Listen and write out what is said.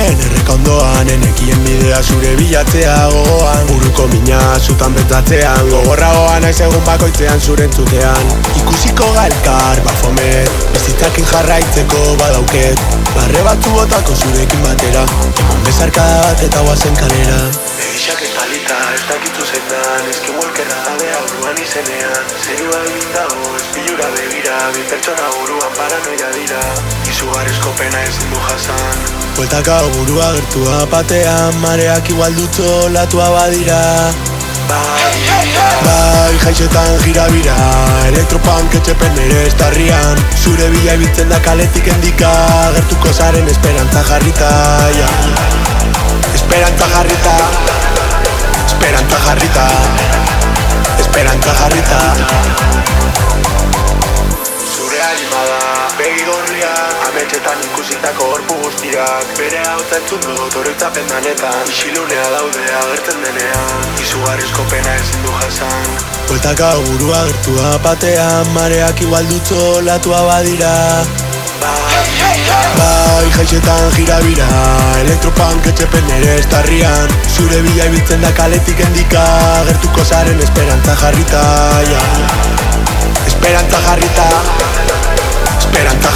nuen erreka ondoan, enekien bidea zure bilatzea gogoan, buruko mina zutan bentatzean, gogorragoan naiz egun bakoitzean zure entzutean. Ikusiko galkar, bafomet, bizitzakin jarraitzeko badauket, barre batzu botako zurekin batera, eman bezarkada bat eta guazen kalera. Egixak estalita, ez dakitu zendan, eskimolkerra jabea buruan izenean, zerua egin dago, espilura begira, bi pertsona buruan paranoia dira, izugarrizko pena ezin du jasan. Bueltaka burua gertua batean, mareak igual dutzo latua badira. Bai, jaixetan gira bira, elektropunk etxepen ere estarrian, zure bila ibiltzen da kaletik endika, gertuko zaren esperantza jarrita, ja. Esperantza jarrita, esperantza jarrita, esperantza jarrita. Zure animada, begi gorriak, ametxetan ikusitako gorpu guztiak, bere hautza entzun dut oroitzapen danetan, isilunea daude agertzen denean, izugarrizko pena ezin du jasan. Bueltaka burua gertua batean, mareak igual dutzo latua badira. Bai, jaixetan gira bira, elektropunk etxepen ere estarrian, zure bila ibiltzen da kaletik endika, gertuko zaren esperantza jarrita, ja. Esperantza jarrita, esperantza